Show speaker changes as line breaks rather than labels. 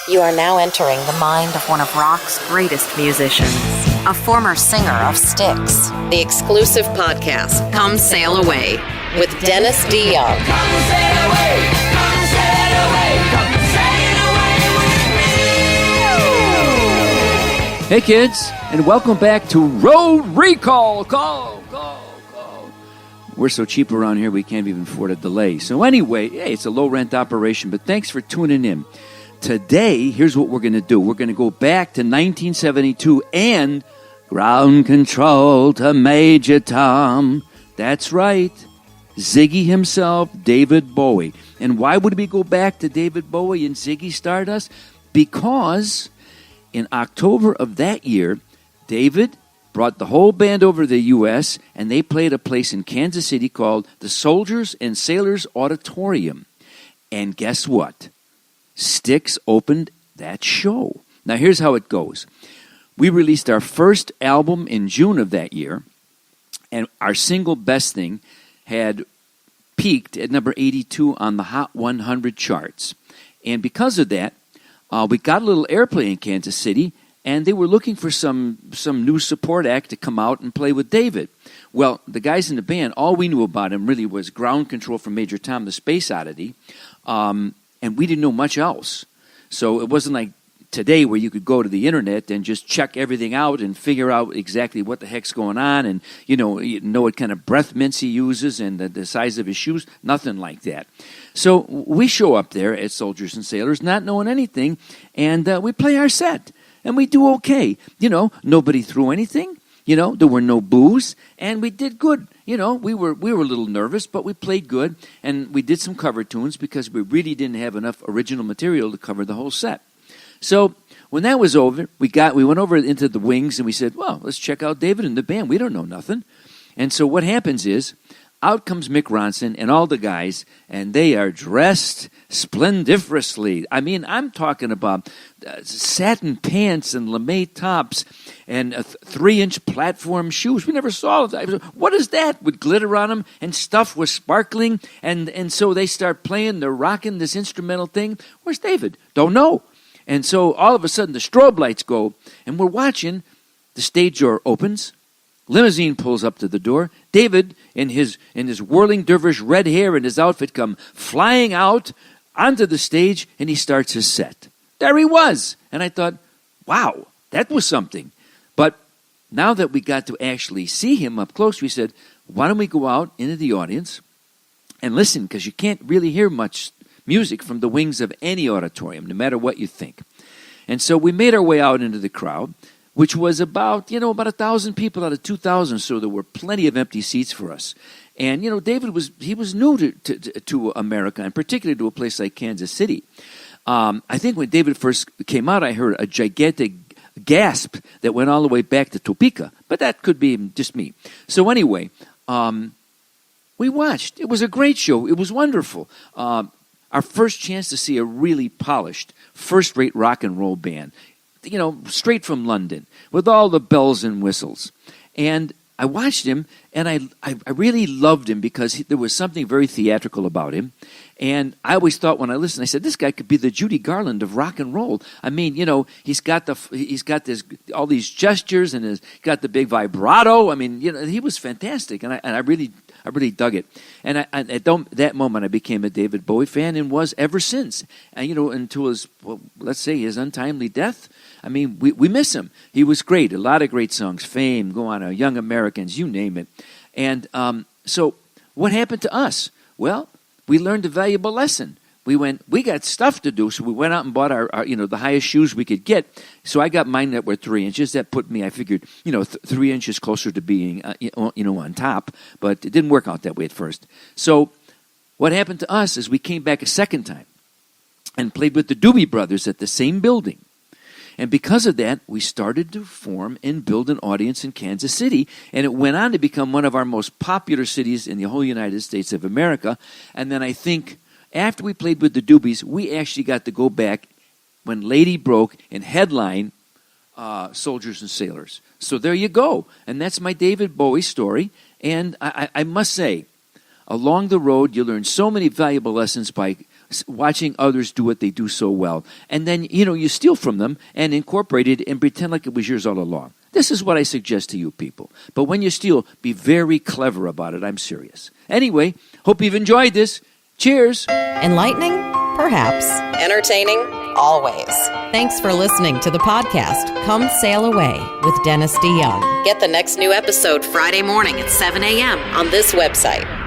You are now entering the mind of one of rock's greatest musicians, a former singer of Styx. The exclusive podcast, Come Sail Away, with Dennis DeYoung.
Come sail away, come sail away, come sail away with me.
Hey kids, and welcome back to Road Recall. Go. We're so cheap around here we can't even afford a delay. So anyway, hey, it's a low-rent operation, but thanks for tuning in. Today, here's what we're going to do. We're going to go back to 1972 and ground control to Major Tom. That's right. Ziggy himself, David Bowie. And why would we go back to David Bowie and Ziggy Stardust? Because in October of that year, David brought the whole band over to the U.S., and they played a place in Kansas City called the Soldiers and Sailors Auditorium. And guess what? Styx opened that show. Now, here's how it goes. We released our first album in June of that year, and our single Best Thing had peaked at number 82 on the Hot 100 charts. And because of that, we got a little airplay in Kansas City, and they were looking for some new support act to come out and play with David. Well, the guys in the band, all we knew about him really was Ground Control from Major Tom, the Space Oddity, and we didn't know much else. So it wasn't like today where you could go to the internet and just check everything out and figure out exactly what the heck's going on and, you know what kind of breath mints he uses and the size of his shoes. Nothing like that. So we show up there at Soldiers and Sailors not knowing anything, and we play our set. And we do okay. Nobody threw anything. There were no boos, and we did good. We were a little nervous, but we played good, and we did some cover tunes because we really didn't have enough original material to cover the whole set. So when that was over, we went over into the wings, and we said, well, let's check out David and the band. We don't know nothing. And so what happens is, out comes Mick Ronson and all the guys, and they are dressed splendiferously. I mean, I'm talking about satin pants and lame tops and 3-inch platform shoes. We never saw that. What is that? With glitter on them, and stuff was sparkling, and so they start playing. They're rocking this instrumental thing. Where's David? Don't know. And so all of a sudden the strobe lights go, and we're watching. The stage door opens. Limousine pulls up to the door. David, in his whirling dervish red hair and his outfit, come flying out onto the stage, and he starts his set. There he was. And I thought, wow, that was something. But now that we got to actually see him up close, we said, why don't we go out into the audience and listen, because you can't really hear much music from the wings of any auditorium, no matter what you think. And so we made our way out into the crowd, which was about 1,000 people out of 2,000, so there were plenty of empty seats for us. And, David was new to America, and particularly to a place like Kansas City. I think when David first came out, I heard a gigantic gasp that went all the way back to Topeka, but that could be just me. So anyway, we watched. It was a great show. It was wonderful. Our first chance to see a really polished, first-rate rock and roll band. Straight from London, with all the bells and whistles. And I watched him, and I really loved him because there was something very theatrical about him. And I always thought when I listened, I said, this guy could be the Judy Garland of rock and roll. I mean, he's got all these gestures, and he's got the big vibrato. I mean, he was fantastic, and I really dug it. And at that moment, I became a David Bowie fan and was ever since. And, until his, let's say, his untimely death. I mean, we miss him. He was great. A lot of great songs. Fame, Go On, Young Americans, you name it. And so what happened to us? Well, we learned a valuable lesson. We got stuff to do, so we went out and bought our the highest shoes we could get. So I got mine that were 3 inches. That put me, I figured, 3 inches closer to being, on top. But it didn't work out that way at first. So what happened to us is we came back a second time and played with the Doobie Brothers at the same building. And because of that, we started to form and build an audience in Kansas City. And it went on to become one of our most popular cities in the whole United States of America. And then I think after we played with the Doobies, we actually got to go back when Lady broke and headline Soldiers and Sailors. So there you go. And that's my David Bowie story. And I must say, along the road, you learn so many valuable lessons by watching others do what they do so well. And then, you steal from them and incorporate it and pretend like it was yours all along. This is what I suggest to you people. But when you steal, be very clever about it. I'm serious. Anyway, hope you've enjoyed this. Cheers.
Enlightening? Perhaps. Entertaining? Always. Thanks for listening to the podcast, Come Sail Away with Dennis DeYoung. Get the next new episode Friday morning at 7 a.m. on this website.